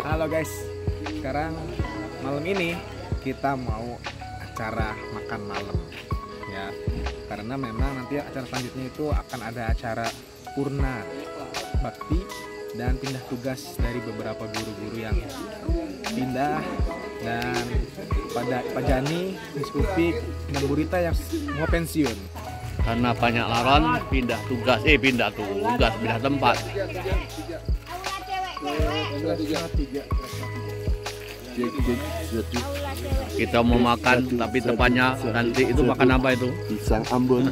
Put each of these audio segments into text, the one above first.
Halo guys, sekarang malam ini kita mau acara makan malam ya, karena memang nanti acara selanjutnya itu akan ada acara purna bakti dan pindah tugas dari beberapa guru-guru yang pindah, dan pada Pak Jani, Miss Kupik, dan Bu Rita yang mau pensiun. Karena banyak laron pindah tempat. Kita mau makan, tapi tepatnya nanti itu makan apa itu? Pisang Ambon.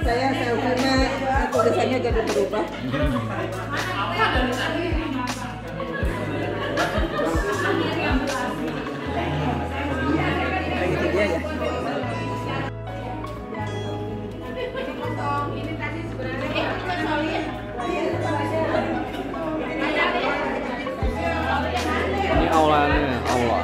Saya karena tulisannya jadi berubah. Itu dia ya. Ini aulanya, aula.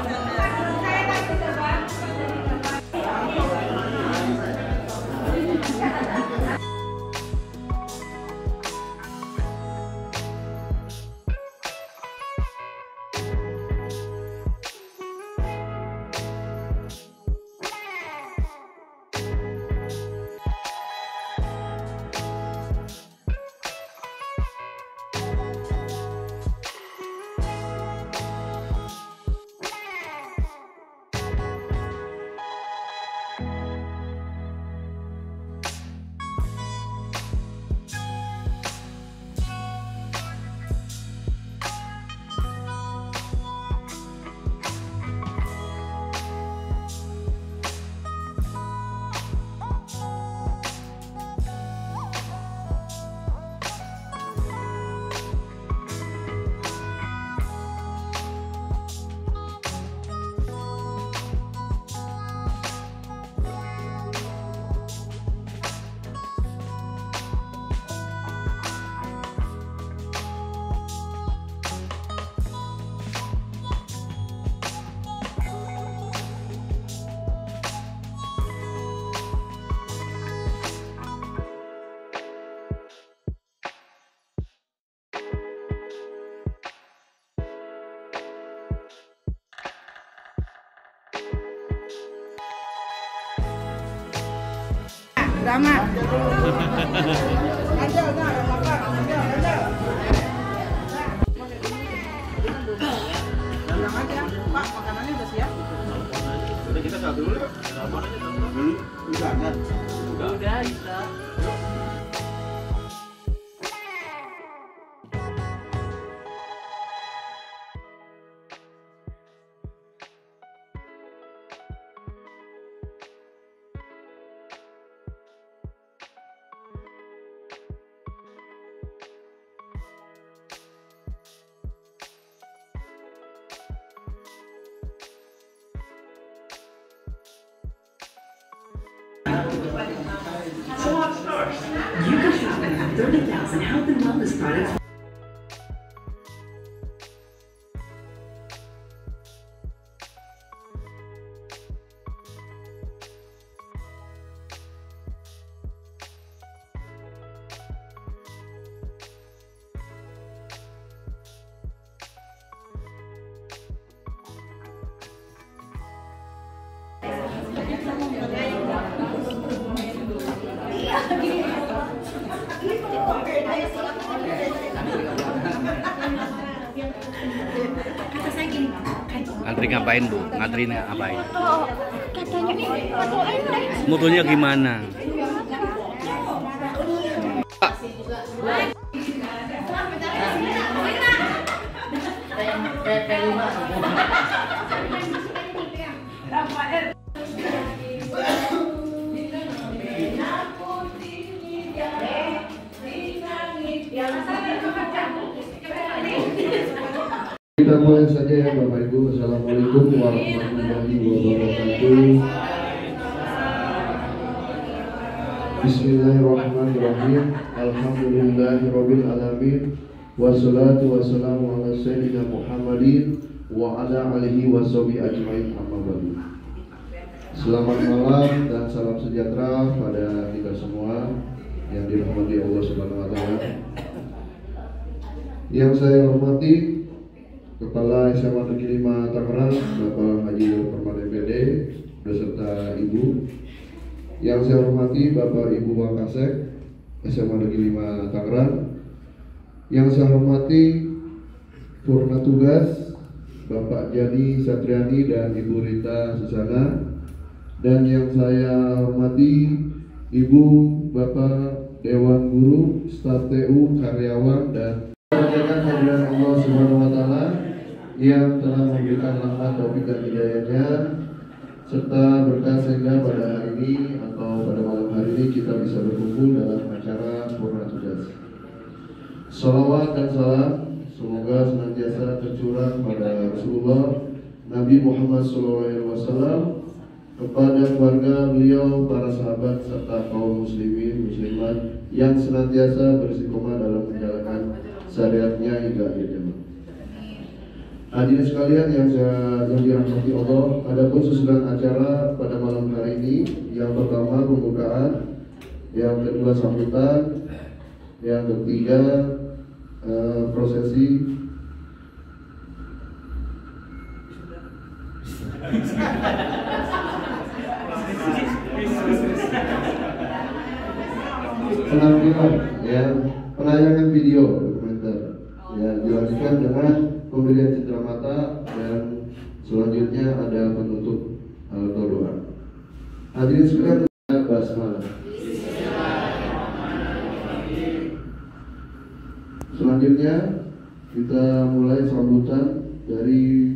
Drama. Ada makan. Ada. Bilang aja, Pak, makanannya udah siap. Udah kita satu dulu. Udah. You can shop and have 30,000 health and wellness products. Ngantri ngapain Bu? Ngantri ngapain? Katanya fotoin deh. Mutunya gimana? Kita mulai saja ya Bapak Ibu. Assalamualaikum warahmatullahi wabarakatuh. Bismillahirrahmanirrahim. Alhamdulillahirabbil alamin. Wassalatu wassalamu ala sayyidina Muhammadin wa ala alihi washabihi ajmain, amma ba'du. Selamat malam dan salam sejahtera pada kita semua yang dirahmati Allah Subhanahu wa taala. Yang saya hormati Kepala SMA Negeri 5 Tangerang, Bapak Haji Permana PD beserta Ibu. Yang saya hormati Bapak Ibu Wakasek SMA Negeri 5 Tangerang. Yang saya hormati Purna Tugas Bapak Jani Satriani dan Ibu Rita Susana. Dan yang saya hormati Ibu Bapak Dewan Guru, Staf TU, karyawan dan hadirat Allah Subhanahu wa taala yang telah memberikan rahmat taufik dan hidayahnya serta berkah sehingga pada hari ini atau pada malam hari ini kita bisa berkumpul dalam acara Purna Tugas. Salawat dan salam semoga senantiasa tercurah pada Rasulullah Nabi Muhammad SAW, kepada keluarga beliau, para sahabat serta kaum muslimin muslimat yang senantiasa beristiqomah dalam menjalankan syariatnya hingga akhir zaman. Hadirin sekalian yang dirahmati Allah, adapun susunan acara pada malam hari ini, yang pertama pembukaan, yang kedua sambutan, yang ketiga prosesi, penampilan, ya, penayangan video dokumenter, ya, dilanjutkan dengan pemberian citra mata dan selanjutnya ada penutup atau doa. Hadirin sekalian, basmalah. Selanjutnya kita mulai sambutan dari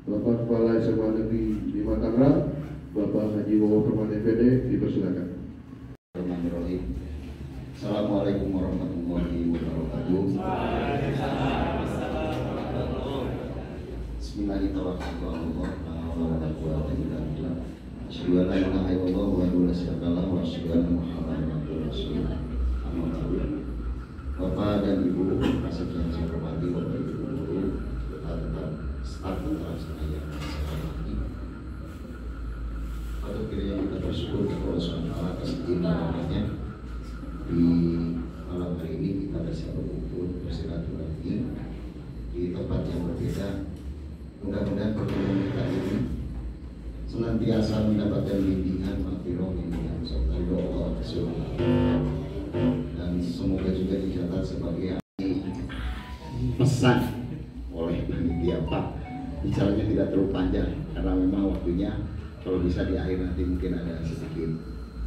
Bapak Kepala SMA Negeri 5 Tangerang, Bapak Haji Wawo Permana PD, dipersilakan. Assalamualaikum warahmatullahi wabarakatuh. Bismillahirrahmanirrahim. Asyhadu an la ilaha illallah wa la syarika lahu wa asyhadu anna Muhammadan abduhu wa rasuluh. Bapak dan Ibu kasih yang saya hormati, Bapak Ibu guru, tetap staf terlaksana yang saya hormati. Pada kiranya kita bersyukur kepada Allah Subhanahu wa taala atas izin-Nya di malam hari ini kita bisa berkumpul bersilaturahmi di tempat yang berbeda. Mudah-mudahan pertemuan kita ini senantiasa mendapatkan bimbingan makfirah bimbingan serta doa Allah Subhanahu, dan semoga juga dicatat sebagai pesan oleh panitia Pak. Bicaranya tidak terlalu panjang karena memang waktunya kalau bisa di akhir nanti mungkin ada sedikit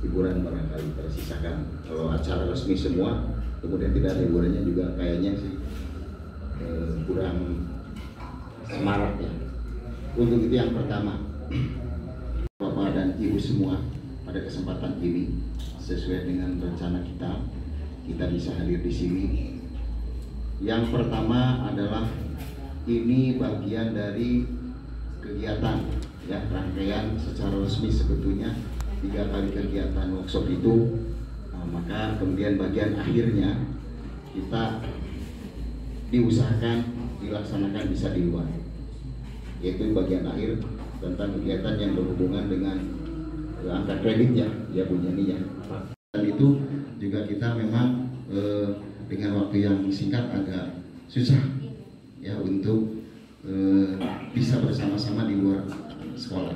hiburan barangkali tersisakan. Kalau acara resmi semua kemudian tidak ada hiburannya juga kayaknya sih kurang semarak ya. Untuk itu yang pertama, Bapak dan Ibu semua, pada kesempatan ini sesuai dengan rencana kita bisa hadir di sini. Yang pertama adalah ini bagian dari kegiatan ya, rangkaian secara resmi sebetulnya 3 kali kegiatan workshop itu, maka kemudian bagian akhirnya kita diusahakan dilaksanakan bisa di luar, yaitu bagian akhir tentang kegiatan yang berhubungan dengan angka kredit ya Bu Jani ya. Dan itu juga kita memang dengan waktu yang singkat agak susah ya untuk bisa bersama-sama di luar sekolah.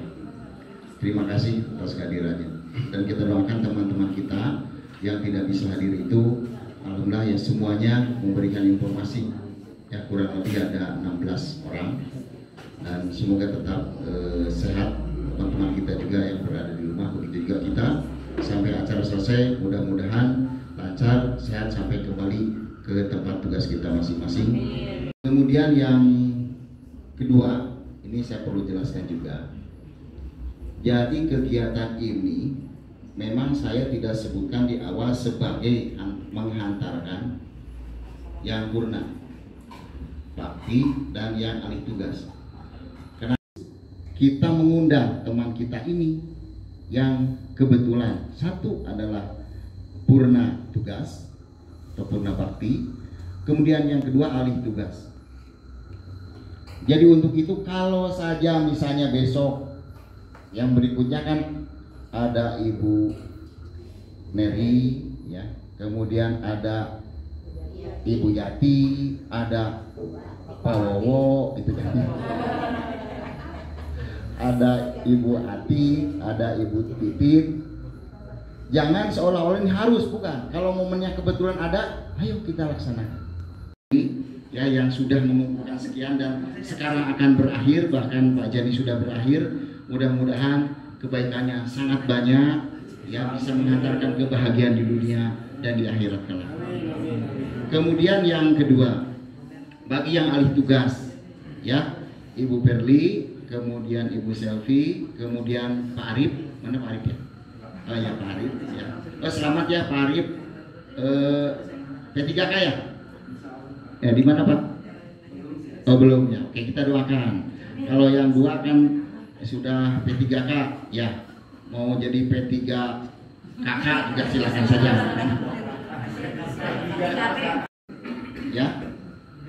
Terima kasih atas kehadirannya, dan kita doakan teman-teman kita yang tidak bisa hadir itu, alhamdulillah ya semuanya memberikan informasi ya, kurang lebih ada 16 orang, dan semoga tetap sehat teman-teman kita juga yang berada di rumah. Begitu juga kita sampai acara selesai, mudah-mudahan lancar, sehat sampai kembali ke tempat tugas kita masing-masing. Kemudian yang kedua, ini saya perlu jelaskan juga. Jadi kegiatan ini memang saya tidak sebutkan di awal sebagai menghantarkan yang purna bakti dan yang alih tugas. Karena kita mengundang teman kita ini yang kebetulan satu adalah purna tugas atau purna bakti, kemudian yang kedua alih tugas. Jadi untuk itu kalau saja misalnya besok yang berikutnya kan ada Ibu Neri ya, kemudian ada Ibu Yati, ada Pak Wowo gitu kan. Ada Ibu Ati, ada Ibu Titin. Jangan seolah-olah ini harus, bukan. Kalau momennya kebetulan ada, ayo kita laksanakan. Ya, yang sudah mengumpulkan sekian dan sekarang akan berakhir, bahkan Pak Jani sudah berakhir. Mudah-mudahan kebaikannya sangat banyak, ya bisa mengantarkan kebahagiaan di dunia dan di akhirat kelak. Kemudian yang kedua, bagi yang alih tugas, ya Ibu Perli, kemudian Ibu Selvi, kemudian Pak Arif, mana Pak Arif ya? Oh ya Pak Arif, ya. Oh, selamat ya Pak Arif, P3K ya? Ya di mana Pak? Oh belum ya. Oke, kita doakan. Kalau yang dua kan sudah P3K, ya mau jadi P3KK juga silakan saja. Ya,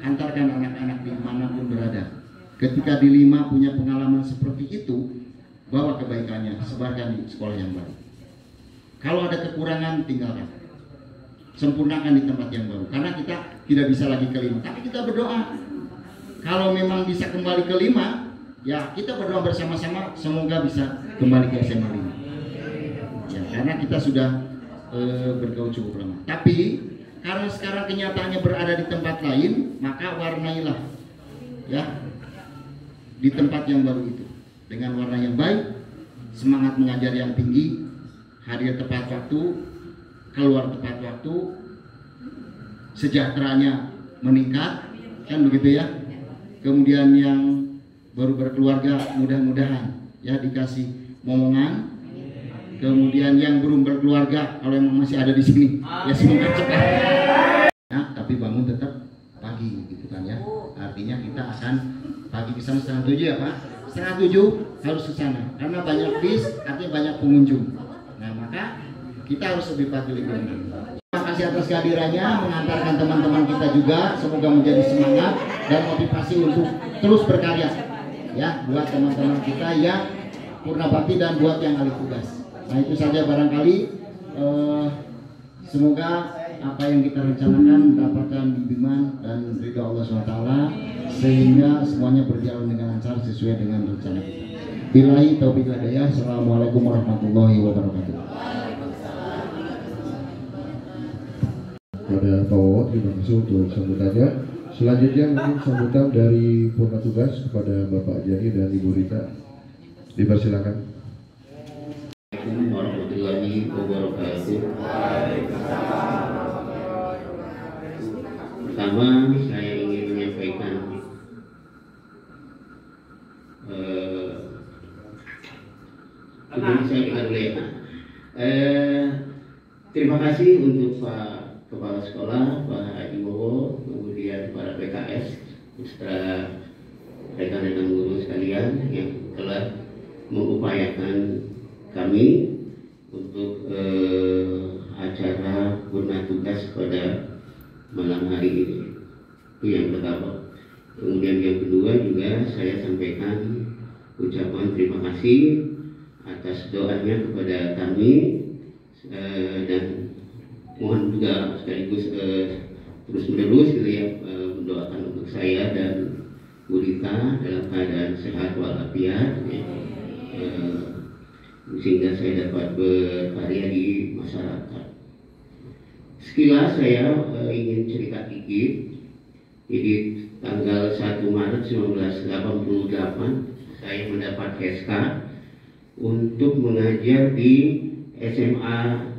antarkan anak-anak dimanapun berada. Ketika di 5 punya pengalaman seperti itu, bawa kebaikannya, sebarkan di sekolah yang baru. Kalau ada kekurangan, tinggalkan. Sempurnakan di tempat yang baru. Karena kita tidak bisa lagi ke 5, tapi kita berdoa. Kalau memang bisa kembali ke 5, ya kita berdoa bersama-sama semoga bisa kembali ke SMA 5. Ya, karena kita sudah bergaul cukup lama. Tapi karena sekarang kenyataannya berada di tempat lain, maka warnailah ya di tempat yang baru itu dengan warna yang baik, semangat mengajar yang tinggi, hadir tepat waktu, keluar tepat waktu, sejahteranya meningkat, kan begitu ya. Kemudian yang baru berkeluarga mudah-mudahan ya dikasih momongan. Kemudian yang belum berkeluarga kalau yang masih ada di sini ya semoga cepat. Nah, tapi bangun tetap pagi gitu kan ya. Artinya kita akan pagi ke sana 6:30 ya Pak. 6:30 harus ke sana karena banyak bis, artinya banyak pengunjung. Nah, maka kita harus lebih pagi lebih benar. Terima kasih atas kehadirannya, mengantarkan teman-teman kita juga, semoga menjadi semangat dan motivasi untuk terus berkarya ya buat teman-teman kita yang purna bakti dan buat yang alih tugas. Nah itu saja barangkali, semoga apa yang kita rencanakan mendapatkan bimbingan dan ridha Allah SWT sehingga semuanya berjalan dengan lancar sesuai dengan rencana kita. Billahi taufiq wal hidayah. Assalamualaikum warahmatullahi wabarakatuh. Pada Pak Wowo, terima kasih untuk sambutannya. Selanjutnya mungkin sambutan dari purna tugas kepada Bapak Jani dan Ibu Rita. Dipersilakan. Assalamualaikum warahmatullahi wabarakatuh. Pertama, saya ingin menyampaikan saya dengar dulu ya. Terima kasih untuk Pak Kepala Sekolah, Pak Ibowo, kemudian para PKS, beserta rekan-rekan guru sekalian yang telah mengupayakan kami untuk acara purna tugas pada malam hari ini. Itu yang pertama. Kemudian yang kedua juga saya sampaikan ucapan terima kasih atas doanya kepada kami dan mohon juga sekaligus terus menerus gitu ya mendoakan untuk saya dan Bu Rita dalam keadaan sehat walafiat ya. Sehingga saya dapat berkarya di masyarakat. Sekilas saya ingin cerita dikit. Jadi tanggal 1 Maret 1988 saya mendapat SK untuk mengajar di SMA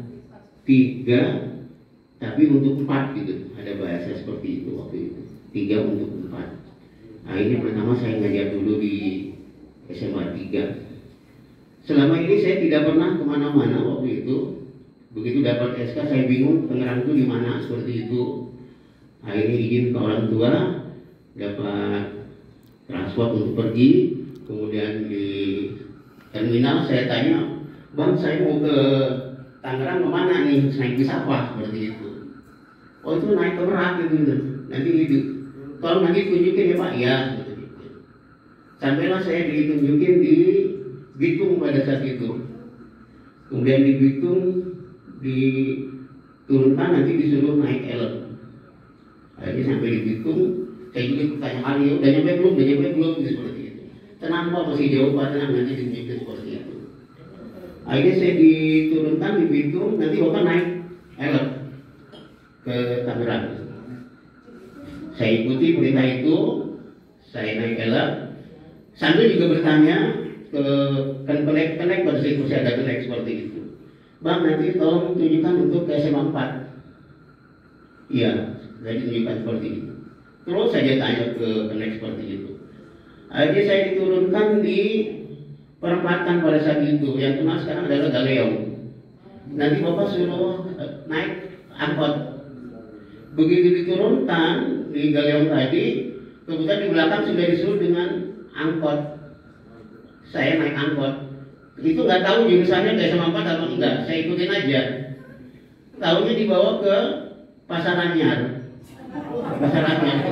3 tapi untuk 4 gitu. Ada bahasa seperti itu waktu itu. 3 untuk 4. Akhirnya pertama saya ngajar dulu di SMA 3. Selama ini saya tidak pernah kemana-mana waktu itu. Begitu dapat SK saya bingung Tangerang itu di mana seperti itu. Akhirnya izin ke orang tua, dapat transport untuk pergi. Kemudian di terminal saya tanya, "Bang, saya mau ke Tangerang kemana nih? Naik bis apa?" Seperti itu. "Oh, itu naik ke Merak gitu. Nanti itu. Tolong nanti tunjukin ya Pak." "Ya." Sampailah saya ditunjukin di Bitung pada saat itu. Kemudian di Bitung diturunkan, nanti disuruh naik elep. Akhirnya sampai di Bitung, saya juga tanya Mario, udah nyampe belum, gitu, seperti itu. "Tenang Pak, masih jauh Pak, tenang, nanti ditunjukin," seperti itu. Akhirnya saya diturunkan di Bitung, nanti Bapak naik elep ke Tangerang. Saya ikuti perintah itu, saya naik elep, sambil juga bertanya ke kenek pada saat itu saya ada kenek seperti itu. "Bang, nanti tolong tunjukkan untuk ke SMA 4. Iya, saya ditunjukkan seperti itu. Terus saja tanya ke kenek seperti itu. Akhirnya saya diturunkan di perempatan pada saat itu, yang kenal sekarang adalah Galeong. Nanti Bapak suruh naik angkot. Begitu diturunkan di Galeong tadi, kemudian di belakang sudah disuruh dengan angkot. Saya naik angkot. Itu nggak tahu jurusannya ke SMA 4 atau enggak. Saya ikutin aja. Tahunya dibawa ke Pasar Anyar.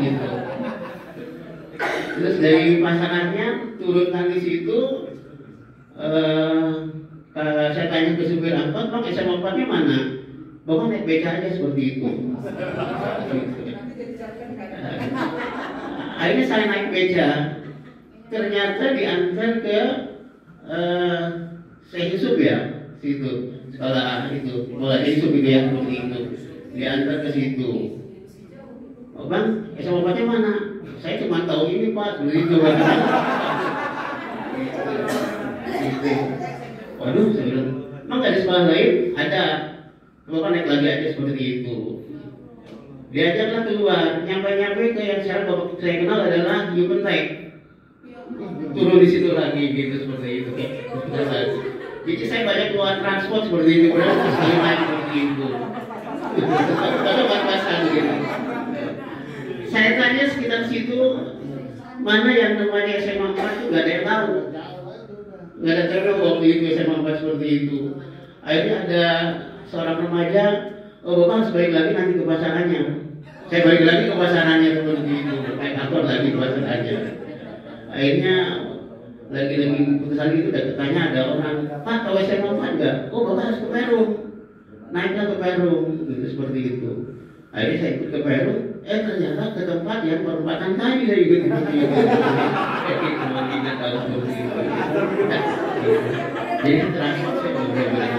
Gitu. Terus dari Pasar Anyar turunkan di situ. Saya tanya ke supir angkot, "Bang, SMA 4-nya mana?" "Bapak naik beca aja," seperti itu. Akhirnya saya naik beca. Ternyata diantar ke Syekh Yusuf ya, situ sekolah itu, mulai Yusuf itu ya, seperti itu. Diantar ke situ. "Oh Bang, SMA 4-nya mana?" "Saya cuma tahu ini Pak," seperti itu. Waduh, saya bilang, "Emang gak ada sekolah lain?" "Ada." "Bapak naik lagi aja," seperti itu. Diajaklah keluar, nyampe ke yang sekarang Bapak saya kenal adalah Yupentek. Turun di situ lagi gitu, seperti itu. Jadi saya banyak keluar transport seperti itu, sekali naik seperti itu. Kalau pas-pasan gitu. Saya tanya sekitar situ, mana yang namanya SMA 4 itu gak ada yang tahu. Gak ada tahu waktu itu SMA 4 seperti itu. Akhirnya ada seorang remaja, "Oh Bapak harus balik lagi nanti ke pasarannya." Saya balik lagi ke pasarannya seperti itu, naik angkot lagi ke pasarannya. Akhirnya lagi putusan itu udah tanya ada orang, "Pak, tahu SMA 4 enggak?" "Oh, Bapak harus ke Perum." Naiklah ke Perum, gitu, seperti itu. Akhirnya saya ikut ke Perum, ternyata ke tempat yang perempatan tadi saya ikut seperti itu. Tidak tahu seperti itu. Jadi transport saya benar-benar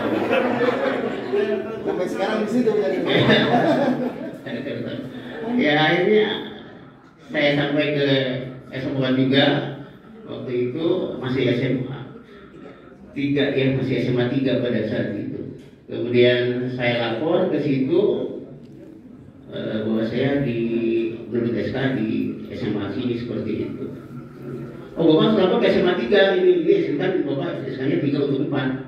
sampai sekarang di situ jadi. Ya akhirnya saya sampai ke SMA juga. Waktu itu masih SMA 3 ya, masih SMA 3 pada saat itu. Kemudian saya lapor ke situ bahwa saya menurut SK di SMA sini seperti itu. "Oh Bapak lapor ke SMA 3 ini kan Bapak SK-nya 3 untuk 4.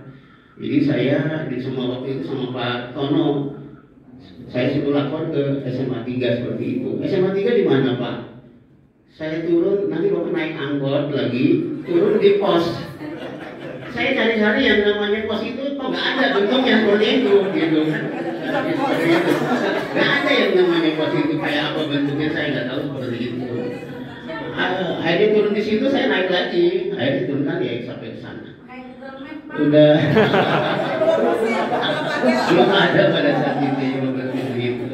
Jadi saya di semua waktu itu sama Pak Tono, saya suruh lapor ke SMA 3 seperti itu. "SMA 3 di mana Pak?" "Saya turun, nanti Bapak naik angkot lagi, turun di pos." Saya cari-cari yang namanya pos itu kok nggak ada bentuknya seperti itu, gitu. Nggak ada yang namanya pos itu, kayak apa bentuknya saya nggak tahu seperti itu. Akhirnya turun di situ, saya naik lagi, akhirnya turunkan ya sampai ke sana. Udah belum ada pada saat itu yang seperti itu.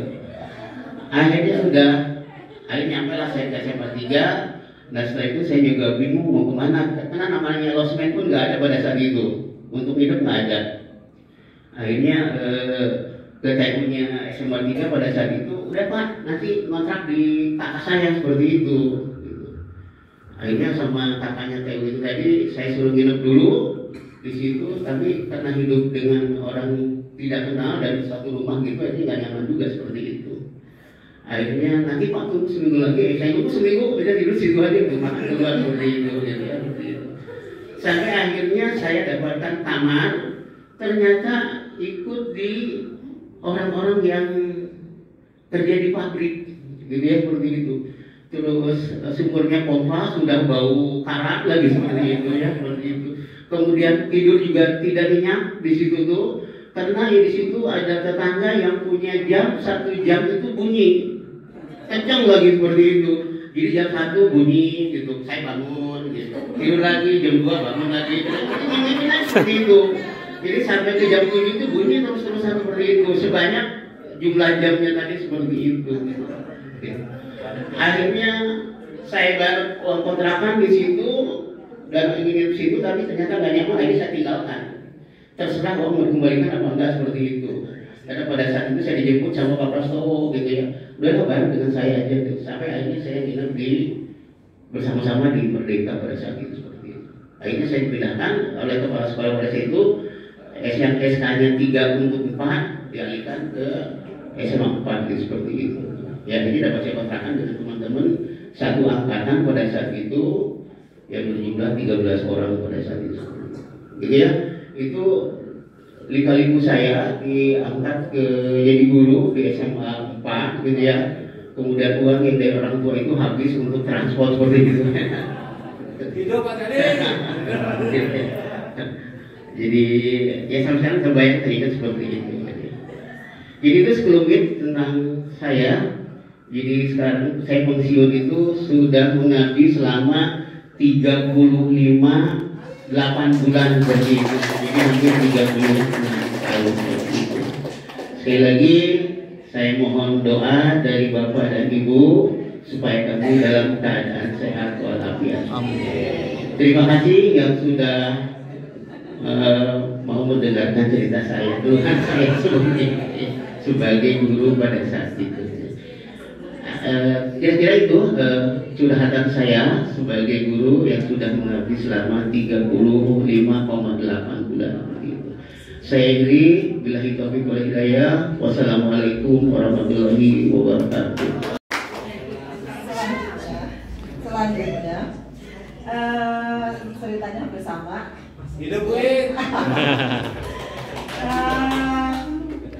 Akhirnya nyampe lah saya ke SMA 3. Nah setelah itu saya juga bingung mau kemana, karena namanya losmen pun nggak ada pada saat itu, untuk hidup nggak ada. Akhirnya ke TU-nya SMA 3 pada saat itu, "Udah Pak, nanti kontrak di kakak saya," seperti itu. Akhirnya sama kakaknya TU itu tadi saya suruh nginep dulu di situ, tapi karena hidup dengan orang tidak kenal dari satu rumah gitu, aja nggak nyaman juga seperti itu. Akhirnya nanti Pak tunggu seminggu lagi, saya tunggu seminggu, udah tidur situ aja tuh, makan keluar seperti itu, gitu ya. Sampai akhirnya saya dapatkan kamar, ternyata ikut di orang-orang yang kerja di pabrik, gitu ya, seperti itu. Terus sumurnya pompa sudah bau karat lagi seperti itu ya, seperti itu. Kemudian tidur juga tidak nyenyak di situ tuh, karena di situ ada tetangga yang punya jam, 1 jam itu bunyi kencang lagi seperti itu. Jadi jam 1 bunyi gitu, saya bangun gitu, tidur lagi jam 2 bangun lagi, seperti itu. Jadi sampai ke jam 7 itu bunyi terus-terusan seperti itu, sebanyak jumlah jamnya tadi seperti itu gitu. Akhirnya saya bayar uang kontrakan di situ dan ingin di situ, tapi ternyata nggak nyaman, akhirnya saya tinggalkan. Terserah mau dikembalikan apa enggak seperti itu. Karena pada saat itu saya dijemput sama Pak Prastowo gitu ya, udah bareng dengan saya aja gitu. Sampai akhirnya saya nginep di bersama-sama di Merdeka pada saat itu seperti itu. Akhirnya saya dipindahkan oleh kepala sekolah pada saat itu, yang SK-nya 3 untuk 4 dialihkan ke SMA 4 gitu, seperti itu. Ya, jadi dapat saya kontrakan dengan teman-teman satu angkatan pada saat itu yang berjumlah 13 orang pada saat itu. Gitu ya, itu lika-liku saya diangkat ke jadi guru di SMA 4 gitu ya. Kemudian uang yang dari orang tua itu habis untuk transport seperti itu. Hidup Pak Tadi. Jadi ya sampai sekarang terbayang teringat seperti itu. Jadi itu sekelumit tentang saya. Jadi sekarang saya pensiun itu sudah mengabdi selama 8 bulan seperti itu. Jadi hampir 36 tahun seperti itu. Sekali lagi saya mohon doa dari Bapak dan Ibu supaya kami dalam keadaan sehat walafiat. Terima kasih yang sudah mau mendengarkan cerita saya. Tuhan saya sebagai guru pada saat itu. Kira-kira itu curhatan saya sebagai guru yang sudah mengabdi selama 35,8 bulan. Saya Iri, billahi taufiq wal hidayah. Wassalamualaikum warahmatullahi wabarakatuh. Selanjutnya ceritanya bersama. Hidup Win.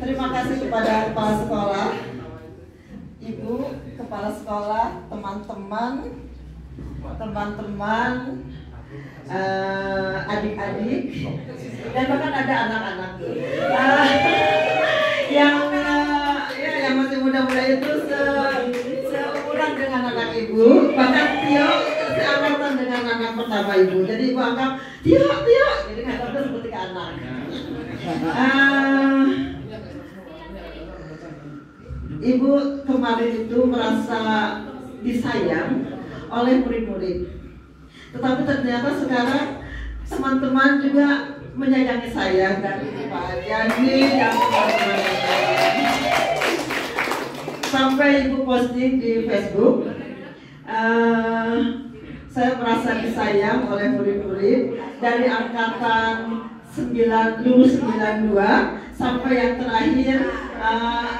Terima kasih kepada kepala sekolah, ibu kepala sekolah, teman-teman, adik-adik, dan bahkan ada anak-anak yang masih muda-muda itu seumuran dengan anak ibu, bahkan Tio seangkatan dengan anak pertama ibu. Jadi ibu anggap Tio, jadi anggapnya seperti ke anak. Ibu kemarin itu merasa disayang oleh murid-murid. Tetapi ternyata sekarang teman-teman juga menyayangi saya dan Pak Jadi yang sampai ibu posting di Facebook, saya merasa disayang oleh murid-murid dari angkatan lulus 92 sampai yang terakhir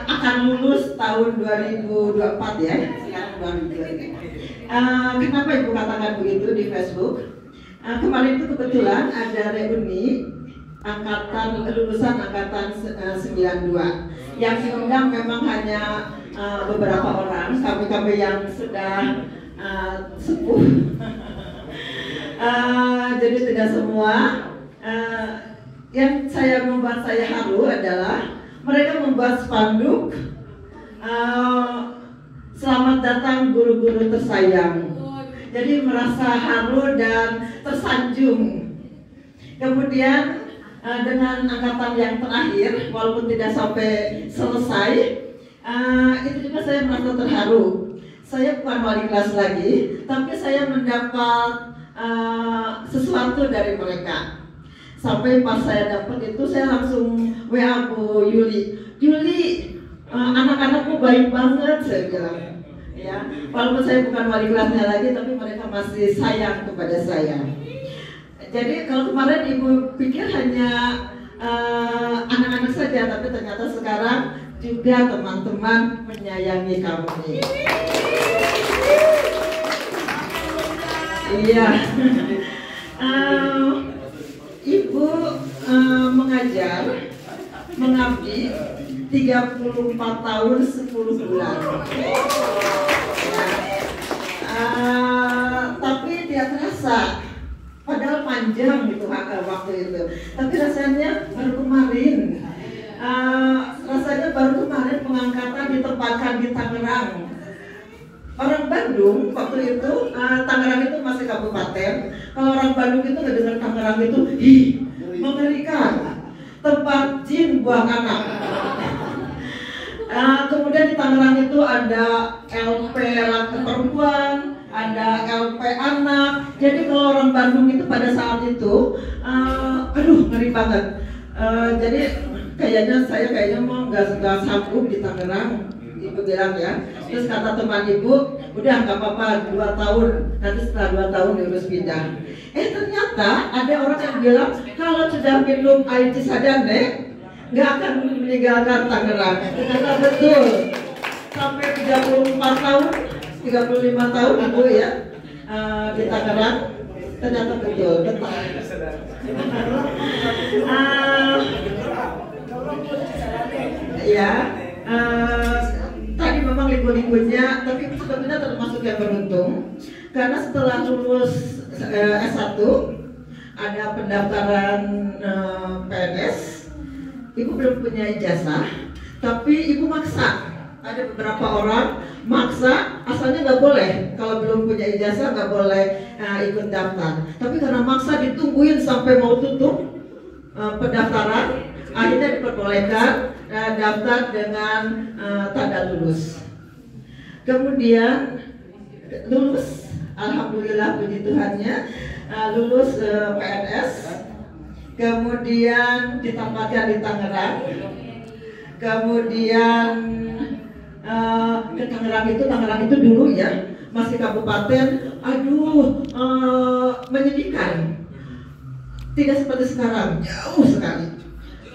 akan lulus tahun 2024 ya, sekarang 2024. Kenapa ibu katakan begitu di Facebook? Kemarin itu kebetulan ada reuni lulusan angkatan 92. Yang diundang memang hanya beberapa orang, kami yang sudah sepuh. Jadi tidak semua. Yang membuat saya haru adalah mereka membuat spanduk selamat datang guru-guru tersayang. Jadi merasa haru dan tersanjung. Kemudian dengan angkatan yang terakhir, walaupun tidak sampai selesai, itu juga saya merasa terharu. Saya bukan wali kelas lagi, tapi saya mendapat sesuatu dari mereka. Sampai pas saya dapat itu, saya langsung WA Bu Yuli, anak-anakku baik banget, saya bilang. Ya, walaupun saya bukan wali kelasnya lagi, tapi mereka masih sayang kepada saya. Jadi kalau kemarin ibu pikir hanya anak-anak saja, tapi ternyata sekarang juga teman-teman menyayangi kami. Iya. Ibu mengajar, mengabdi 34 tahun 10 bulan. Tapi tidak terasa, padahal panjang gitu waktu itu. Tapi rasanya baru kemarin, pengangkatan ditempatkan di Tangerang. Orang Bandung waktu itu, Tangerang itu masih kabupaten. Kalau orang Bandung itu ngedengar Tangerang itu, mengerikan, tempat jin buang anak. Kemudian di Tangerang itu ada LP laki perempuan, ada LP anak. Jadi kalau orang Bandung itu pada saat itu, ngeri banget. Jadi saya mau nggak sanggup di Tangerang. Ibu bilang ya, terus kata teman ibu, udah nggak apa-apa 2 tahun, nanti setelah 2 tahun diurus pindah. Ternyata ada orang yang bilang kalau sudah minum air cisadane nggak akan meninggalkan Tangerang. Ternyata betul, sampai 34 tahun, 35 tahun ibu ya di Tangerang, ternyata betul. Tadi memang liku-likunya, tapi sebetulnya termasuk yang beruntung karena setelah lulus S1 ada pendaftaran PNS. Ibu belum punya ijazah, tapi ibu maksa. Ada beberapa orang maksa, asalnya nggak boleh, kalau belum punya ijazah nggak boleh ikut daftar. Tapi karena maksa ditungguin sampai mau tutup pendaftaran, akhirnya diperbolehkan daftar dengan tanda lulus. Kemudian lulus, alhamdulillah puji Tuhannya, lulus PNS. Kemudian ditempatkan di Tangerang. Kemudian ke Tangerang itu dulu ya masih kabupaten. Menyedihkan. Tidak seperti sekarang, jauh sekali.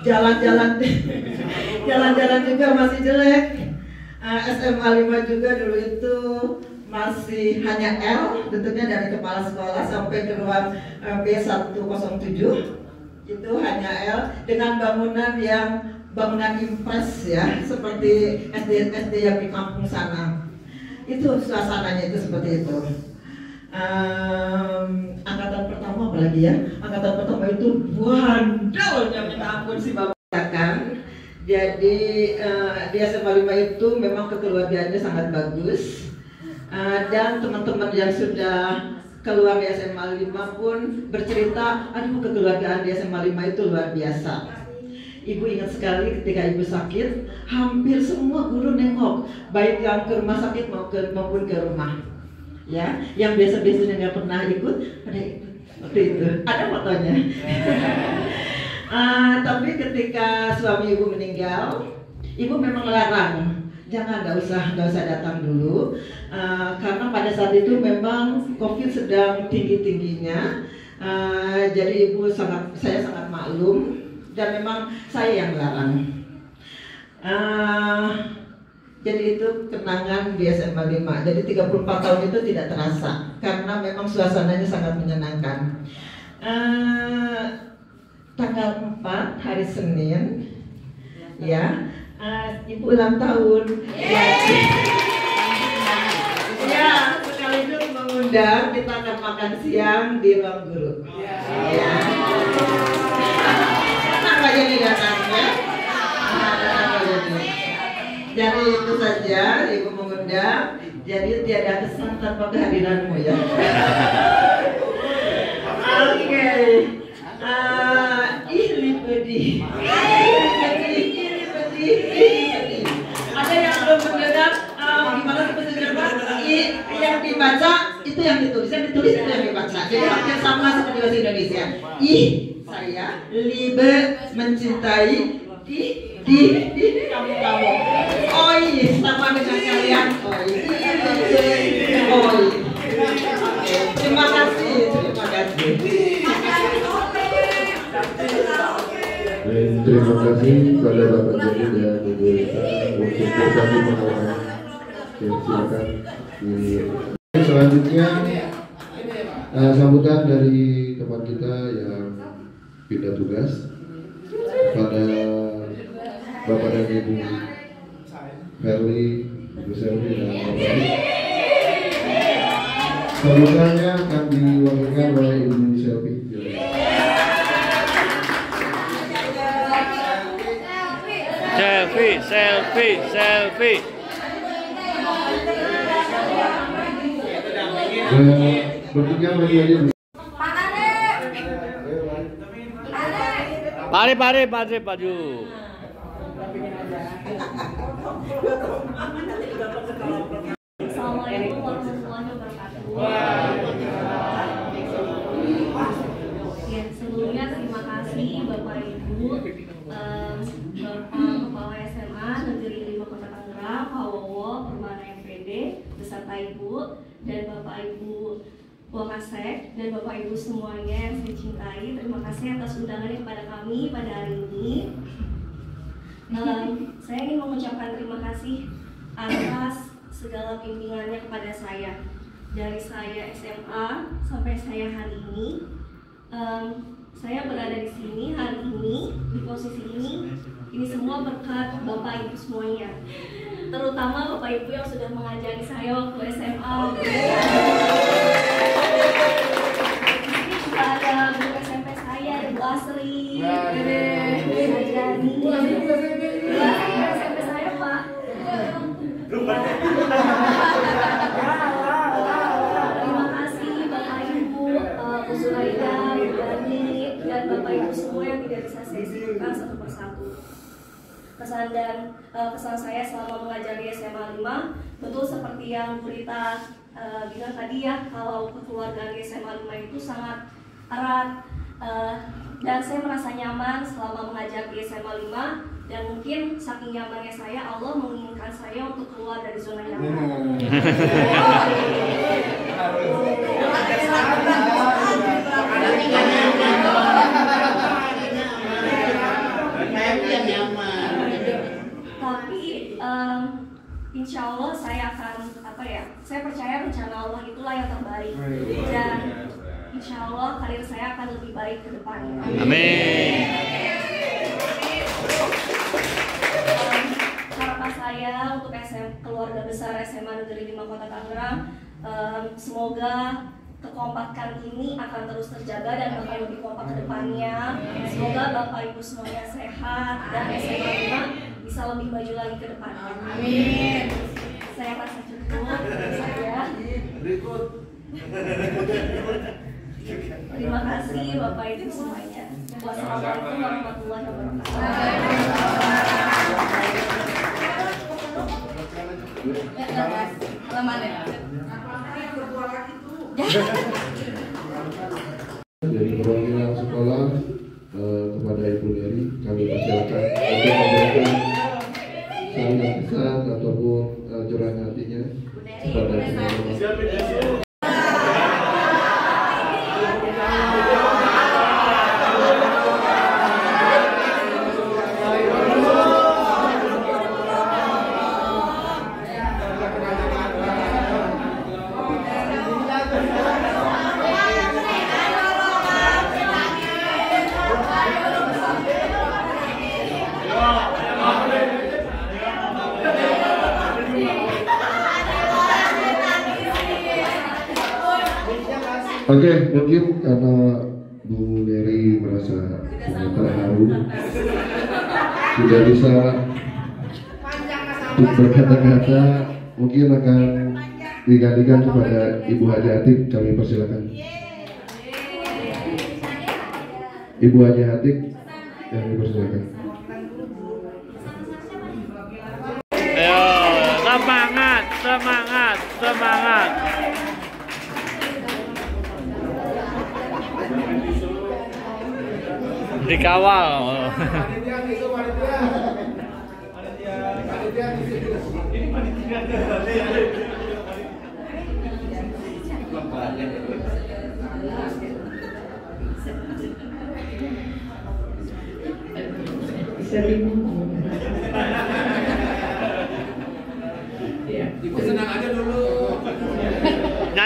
Jalan-jalan juga masih jelek. SMA 5 juga dulu itu masih hanya L, tentunya dari kepala sekolah sampai ke ruang B107 itu hanya L dengan bangunan impres ya, seperti SD yang di kampung sana. Itu suasananya itu seperti itu. Angkatan pertama apalagi ya, angkatan pertama itu bandolnya minta ampun si bapak kan. Jadi di SMA 5 itu memang kekeluargaannya sangat bagus, dan teman-teman yang sudah keluar di SMA 5 pun bercerita, kekeluargaan di SMA 5 itu luar biasa. Ibu ingat sekali ketika ibu sakit, hampir semua guru nengok, baik yang ke rumah sakit maupun ke rumah. Ya, yang biasa-biasanya nggak pernah ikut, pada ikut waktu itu. Ada fotonya. Tapi ketika suami ibu meninggal, ibu memang melarang, nggak usah datang dulu, karena pada saat itu memang COVID sedang tinggi-tingginya. Jadi saya sangat maklum, dan memang saya yang melarang. Jadi itu kenangan di SMA 5. Jadi 34 tahun itu tidak terasa karena memang suasananya sangat menyenangkan. Tanggal 4 hari Senin, ya, ibu ulang tahun. Ya, sekaligus mengundang kita akan makan siang di ruang guru. Ya. Kenapa jadi datang ya? Jadi itu saja ibu mengundang. Jadi tiada kesan tanpa kehadiranmu ya. Oke. Pedih. Ada yang belum mendengar gimana sebenarnya Pak? Yang dibaca itu yang ditulis itu yang dibaca. Jadi hampir sama seperti bahasa Indonesia. Saya liebe mencintai kamu. Sama dengan kalian. Terima kasih. Terima kasih kepada Bapak Jadi dan Ibu Rita. Inspirasi pengalaman. Oke, silakan. Selanjutnya sambutan dari teman kita yang pindah tugas pada Bapak dan Ibu Herli, Ibu Selvi dan Bapak Adi. Sambutannya akan diwakilkan oleh Ibu Selvi. Selfie. Bertiga lagi aja. Pare, baju. Assalamualaikum warahmatullahi wabarakatuh. Ya, sebelumnya terima kasih Bapak Ibu, Bapak Kepala SMA Negeri 5 Kota Tangerang, Pak Wowo, Permana MPD, beserta Ibu dan Bapak Ibu Wakasek dan Bapak Ibu semuanya yang saya cintai. Terima kasih atas undangannya kepada kami pada hari ini. Saya ingin mengucapkan terima kasih atas segala bimbingannya kepada saya, dari saya SMA sampai saya hari ini. Saya berada di sini hari ini, di posisi ini semua berkat Bapak Ibu semuanya, terutama Bapak Ibu yang sudah mengajari saya waktu SMA. Di sini juga ada guru SMP saya, Ibu Asri, Najani, SMP saya Pak. Terima kasih Bapak Ibu, Bu Suraida, Bu Dani, dan Bapak Ibu semua yang tidak bisa saya sebutkan satu persatu. Kesan saya selama mengajari SMA 5, betul seperti yang Bu Rita bilang tadi ya, kalau kekeluargaan di SMA 5 itu sangat erat, dan saya merasa nyaman selama mengajar di SMA 5. Dan mungkin saking nyamannya saya, Allah menginginkan saya untuk keluar dari zona nyaman. Tapi insya Allah saya akan saya percaya rencana Allah itulah yang terbaik, dan insya Allah karir saya akan lebih baik ke depannya. Amin. Harapan saya untuk keluarga besar SMA Negeri 5 Kota Tangerang, semoga kekompakan ini akan terus terjaga dan akan lebih kompak ke depannya. Semoga Bapak Ibu semuanya sehat dan SMA 5 bisa lebih maju lagi ke depannya. Amin. Saya rasa cukup saya. Terima kasih Bapak Ibu semuanya. Wassalamualaikum warahmatullahi wabarakatuh. Dari perwakilan sekolah kepada Ibu Neri, kami persilakan untuk memberikan salam pesan ataupun curahan hatinya kepada teman-teman. Oke, mungkin karena Bu Neri merasa terharu, tidak bisa berkata-kata, mungkin akan digantikan kepada Ibu Haji Atik. Kami persilakan. Ibu Haji Atik, kami persilakan. Ayo, semangat. Dikawal.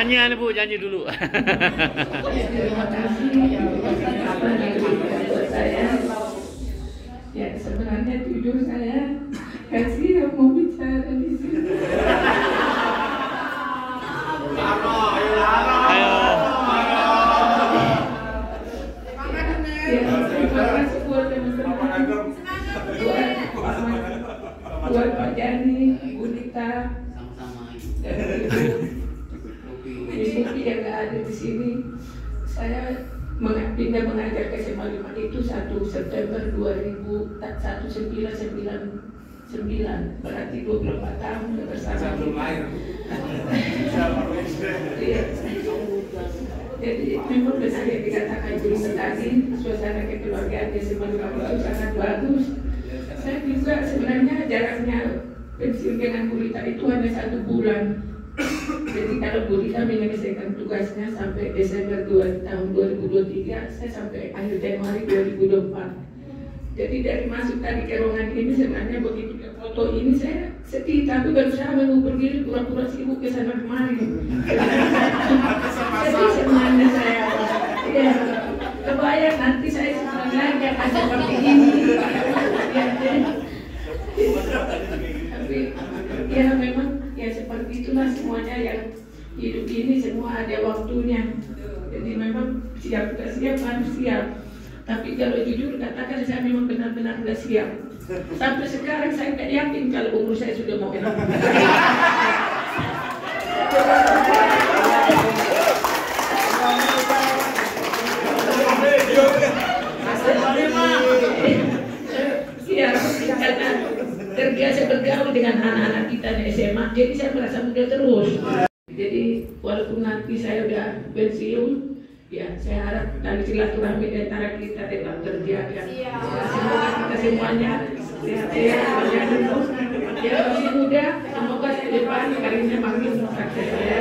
Nyanyian Bu, nyanyi dulu. Terima kasih buat saya. Ya sebenarnya jujur saya kasih mau bicara di sini. Ya, terima kasih buat teman-teman, buat Pak Jani, Bu Dita, dan Ibu yang nggak ada di sini. Saya pindah mengajar ke SMA 5 itu 1 September 1999, berarti 24 tahun bersama. Jadi memang benar yang dikatakan Ibu tadi, suasana kekeluargaan di SMA 5 itu sangat bagus. Saya juga sebenarnya jaraknya pensiun dengan Bu Rita itu hanya 1 bulan. Jadi kalau Bu Rita menyelesaikan tugasnya sampai Desember tahun 2023, saya sampai akhir Januari 2024. Jadi dari masuk tadi ke ruangan ini sebenarnya begitu ke foto ini saya sedih, tapi berusaha mengukur diri pura-pura sibuk ke sana kemari. Jadi sebenarnya saya, ya, kebayang nanti saya sebenarnya akan seperti ini. Tapi ya memang ya seperti itulah semuanya yang hidup ini, semua ada waktunya. Jadi memang siap tidak siap harus siap. Tapi kalau jujur katakan saya memang benar-benar tidak siap. Sampai sekarang saya tidak yakin kalau umur saya sudah mau enak. Ya, karena terbiasa bergaul dengan anak-anak kita di SMA, jadi saya merasa muda terus. Jadi walaupun nanti saya udah pensiun, ya saya harap dari silaturahmi di antara kita tetap terjaga. Semoga kita semuanya sehat-sehat, ya masih muda, semoga ke depan karirnya makin sukses ya.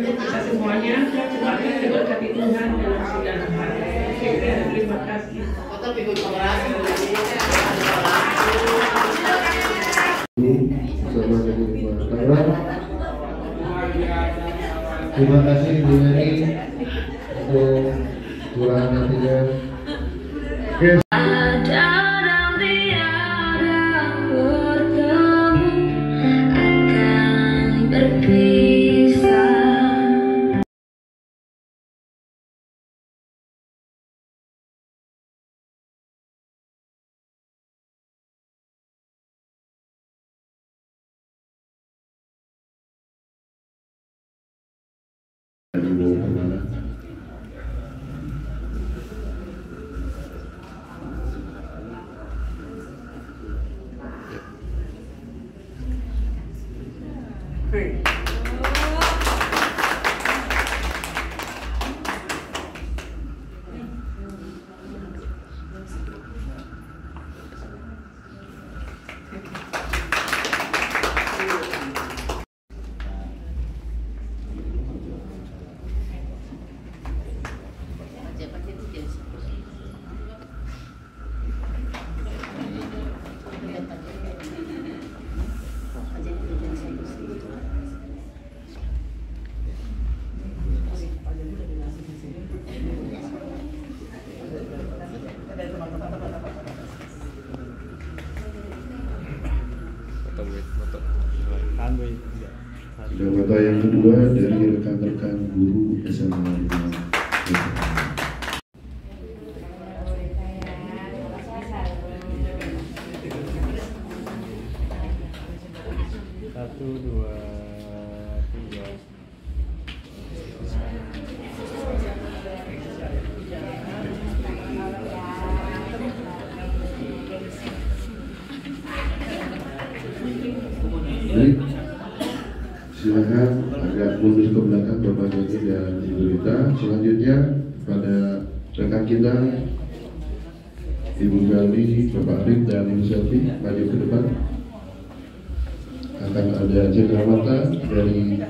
Kita semuanya semakin diberkati Tuhan dalam segala hal. Terima kasih. Terima kasih Bu Neni untuk curahan hatinya. Foto yang kedua dari rekan-rekan guru SMA 5. Baik, silakan agak mundur ke belakang Bapak Joni dan Ibu Rita. Selanjutnya pada rekan kita Ibu Gali, Bapak Arif dan Ibu Selvi maju ke depan. Akan ada cendrawata dari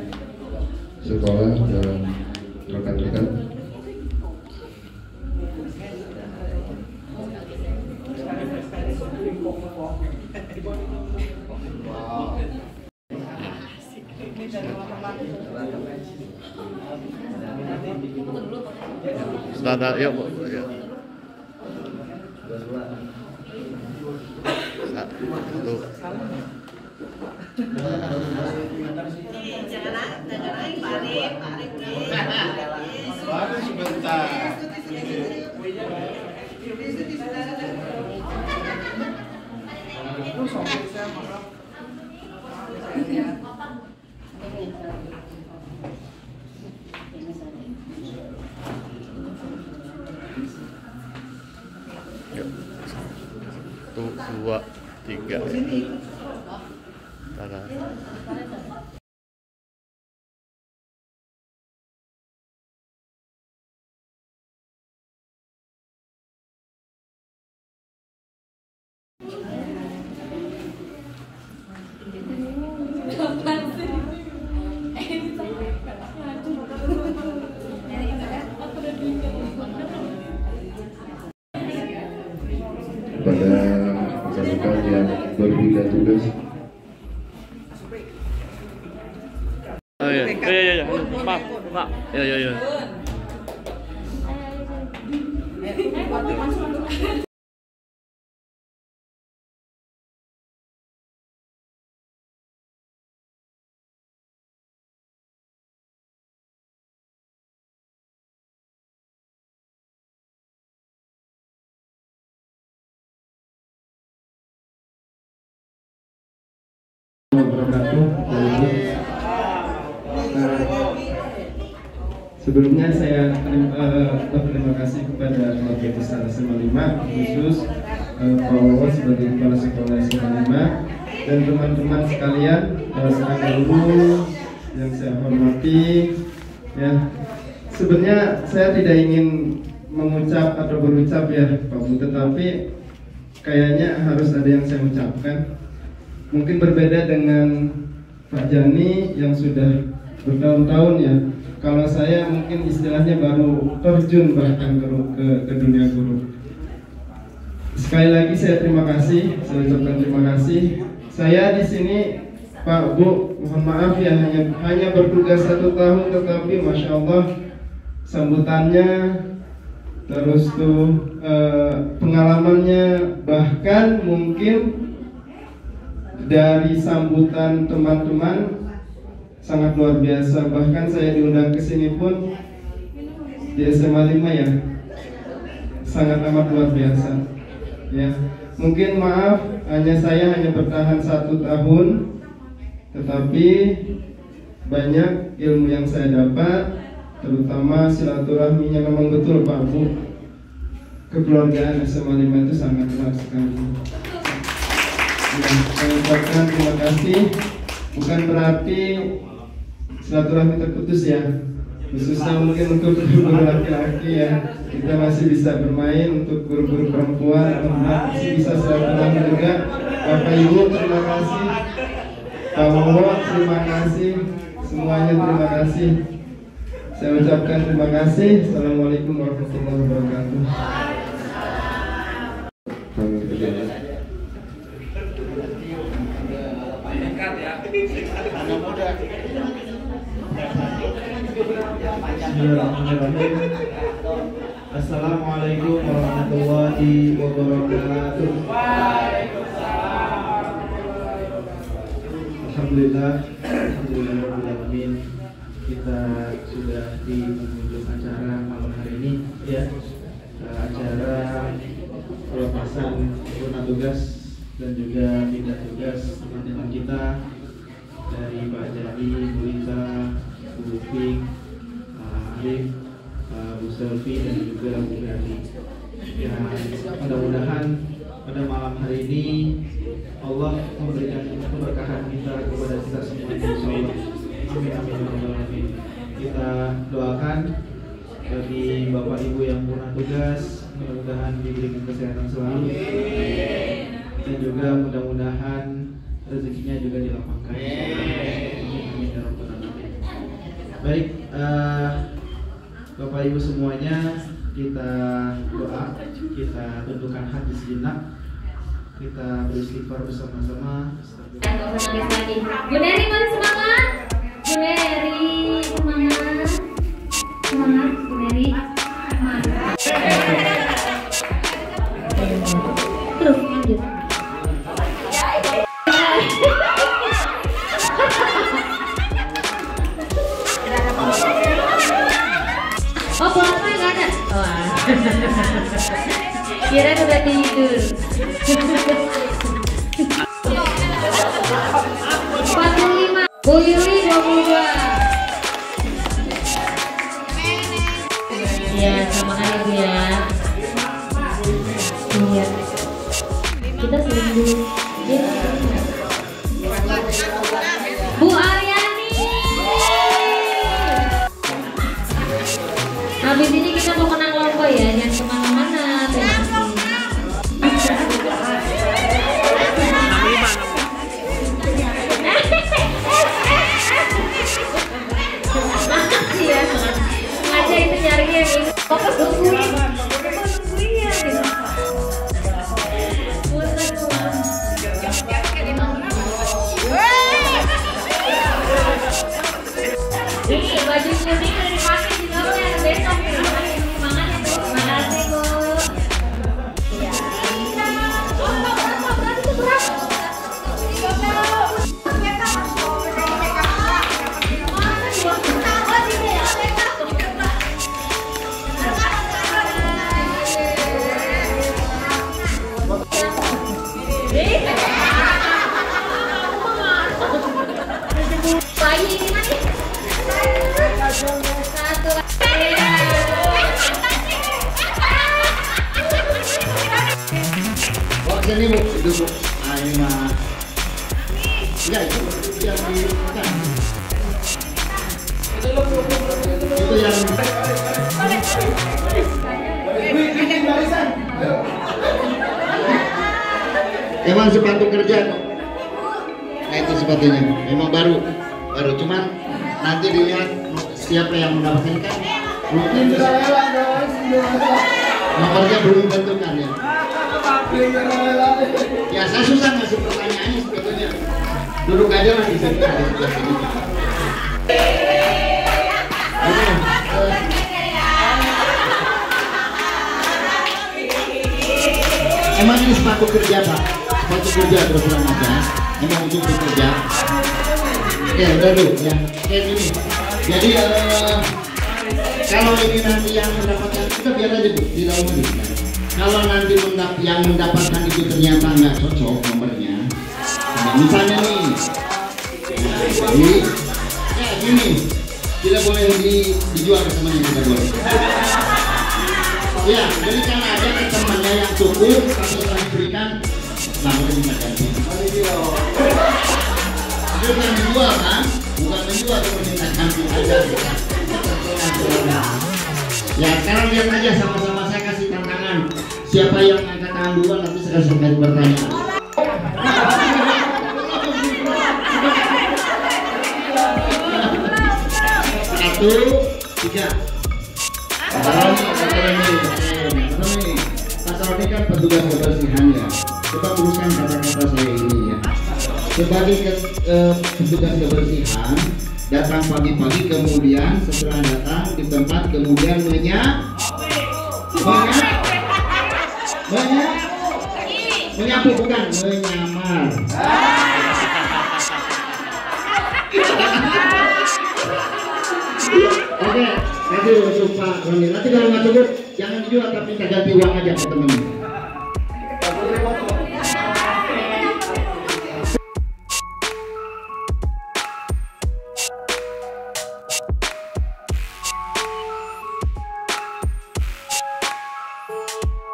sekolah dan rekan-rekan. Standar, yuk Bu. Yuk. Satu. Baru sebentar. Yuk. 1, 2, 3. Tangan. Kepada rekan-rekan yang berbeda tugas, Oh iya, iya, Pak, iya. Sebelumnya saya berterima kasih kepada keluarga besar SMA 5, khusus Pak Wawan sebagai kepala sekolah SMA 5 dan teman-teman sekalian, rekan guru yang saya hormati. Ya, sebenarnya saya tidak ingin mengucap atau berucap ya Pak Bu, tetapi kayaknya harus ada yang saya ucapkan. Mungkin berbeda dengan Pak Jani yang sudah bertahun-tahun ya. Kalau saya mungkin istilahnya baru terjun bahkan ke dunia guru. Sekali lagi saya terima kasih, saya ucapkan terima kasih. Saya di sini Pak Bu, mohon maaf ya hanya bertugas 1 tahun, tetapi masya Allah sambutannya, terus tuh pengalamannya, bahkan mungkin dari sambutan teman-teman sangat luar biasa. Bahkan saya diundang ke sini pun di SMA 5 ya, sangat amat luar biasa. Ya, mungkin maaf saya hanya bertahan 1 tahun, tetapi banyak ilmu yang saya dapat, terutama silaturahminya memang betul Pak Bu. Kekeluargaan SMA 5 itu sangat erat sekali. Ya, saya ucapkan terima kasih. Bukan berarti silaturahmi terputus ya, khususnya mungkin untuk guru-guru laki-laki ya, kita masih bisa bermain. Untuk guru-guru perempuan masih bisa silaturahmi juga. Bapak Ibu terima kasih, Pak Wowo terima kasih, semuanya terima kasih. Saya ucapkan terima kasih. Assalamualaikum warahmatullahi wabarakatuh. Bismillahirrahmanirrahim. Assalamualaikum warahmatullahi wabarakatuh. Alhamdulillah, alhamdulillahirrahmanirrahim. Kita sudah di penghujung acara malam hari ini ya, acara pelepasan purna tugas dan juga pindah tugas teman-teman kita dari Pak Jadi, Bu Rita, Bu Ping, Arif, Bu Selvi dan juga Bu Berli. Ya, mudah-mudahan pada malam hari ini Allah memberikan keberkahan kita kepada kita semua, insyaallah. Amin amin amin. Kita doakan bagi Bapak Ibu yang purna tugas, mudah-mudahan diberikan kesehatan selalu dan juga mudah-mudahan rezekinya juga dilapangkan. Amin amin ya rabbal alamin. Baik, Bapak Ibu semuanya, kita doa, kita tentukan hati sejenak, kita beristighfar bersama-sama. Bu Neri, mari semangat. Kira udah tidur. 45. Bu Yuli 22. Iya, sama kan Ibu ya. Iya. Kita sering dulu. Ya. Bu Aryani. Habis ini kita mau menang lomba ya, jangan kemana-mana. Makasih ya. Sengaja itu nyari yang ini. Fokus nungguin ya gitu. Ini baju kuning udah dipakai juga yang besok nih. Semangat ya Bu. Terima kasih Bu. Bayi ini mana? Satu lagi. Oh, sini Bu, itu Bu. Nah, ini mah. Enggak, itu yang di kan. Itu yang emang sepatu kerja kok. Nah, itu sepatunya. Memang baru. Cuman nanti dilihat siapa yang mendapatkan kan. Mungkin nomornya belum tentukan ya. Ya saya susah ngasih pertanyaannya sebetulnya. Duduk aja lah di sini. Emang ini sepatu kerja Pak? Sepatu kerja terus terang aja. Emang untuk bekerja. Oke, udah dulu ya. Kayak gini. Jadi kalau ini nanti yang mendapatkan, kita biar aja Bu di dalam ini. Kalau nanti yang mendapatkan itu ternyata nggak cocok nomornya, nah, misalnya nih, jadi kayak gini, tidak boleh dijual ke temannya, tidak boleh. Ya, jadi karena ada ke temannya yang cukup, tapi setelah diberikan, nah boleh minta ganti. Itu bukan menjual kan? Bukan menjual, tapi minta ganti aja. Ya, sekarang lihat aja sama-sama, saya kasih tantangan. Siapa yang angkat tangan duluan nanti saya kasih bertanya. 1, 3. Pasal ini kan petugas kebersihan ya. Coba teruskan kata-kata saya ini ya. Sebagai petugas kebersihan, datang pagi-pagi, kemudian setelah datang di tempat kemudian menyapu, bukan menyamar. Oke, kasih untuk Pak Roni. Nanti kalau nggak cukup, jangan dijual tapi kita ganti uang aja ke temen.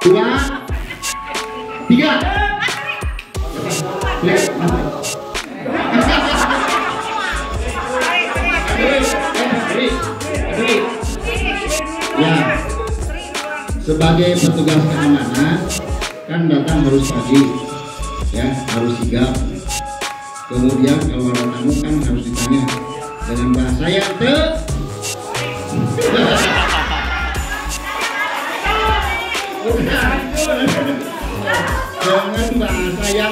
Dua, 3. Ya, sebagai petugas keamanan kan datang harus pagi, ya harus sigap. Kemudian kalau ada tamu kan harus ditanya dengan bahasa yang dengan bahasa yang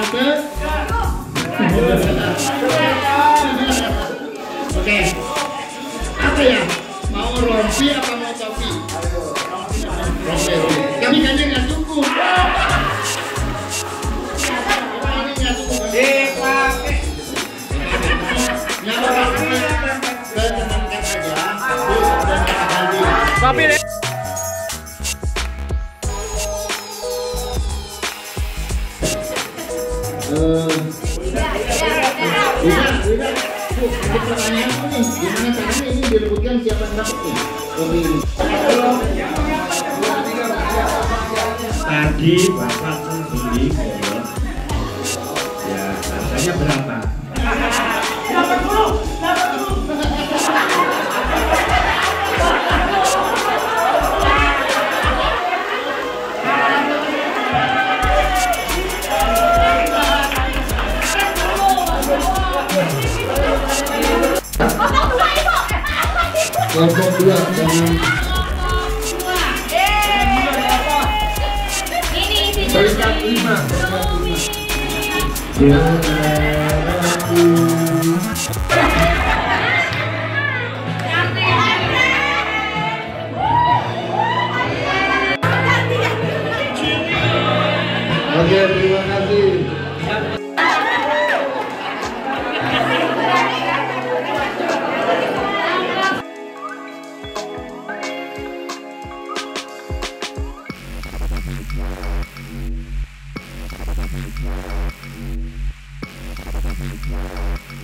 Oke, apa ya? Mau rompi apa mau topi? Rompi. Kami kan nggak cukup. Ini nggak cukup. Dipakai. Nyawa tenangkan aja. Tapi Untuk pertanyaan nih, gimana caranya ini direbutkan siapa yang dapat nih? Kopi ini. Tadi Bapak beli kolot, ya harganya berapa? 80. Kelompok 2 jangan peringkat 5. Oke, terima kasih. Thank you.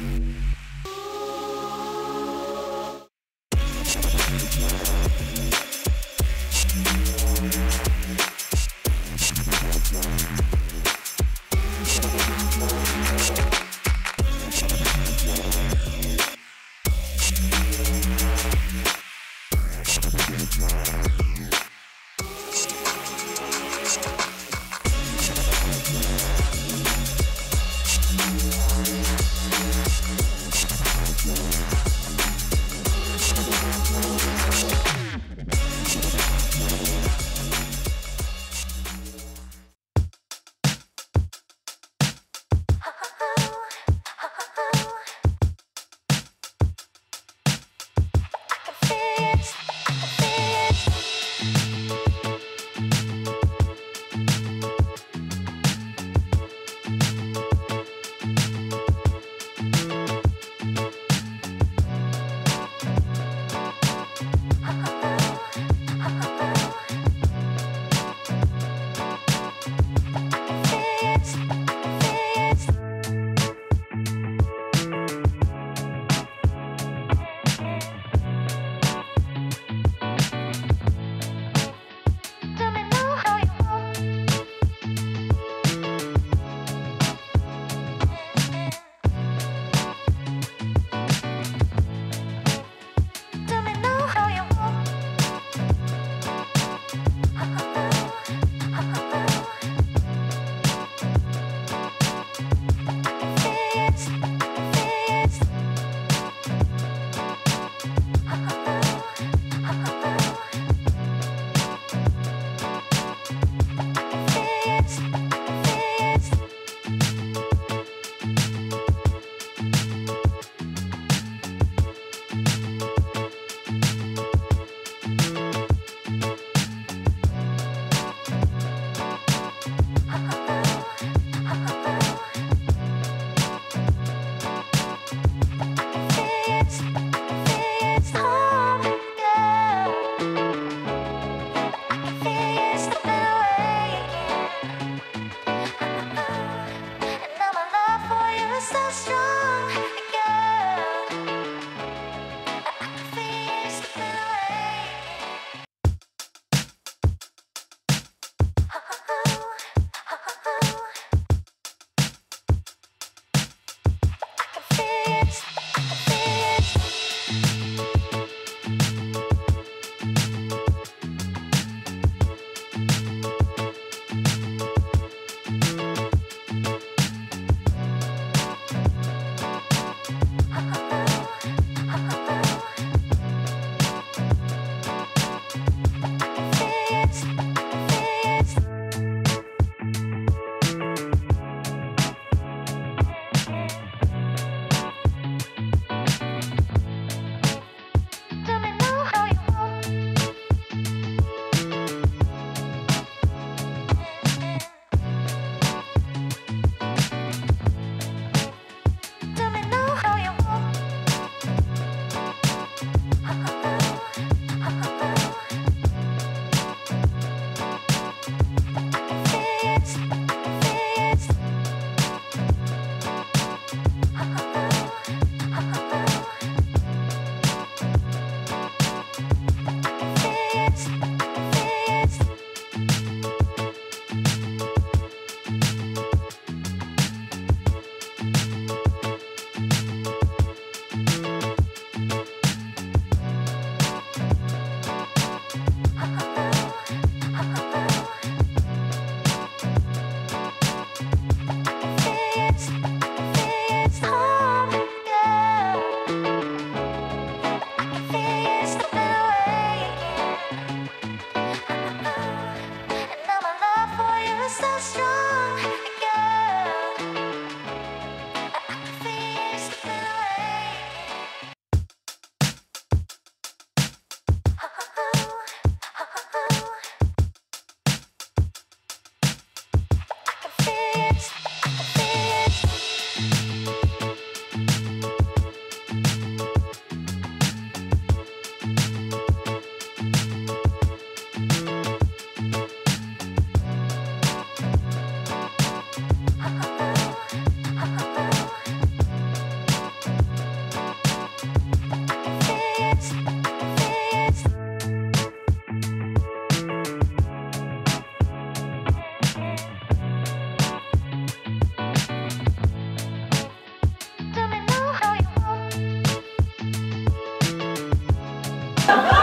Oh,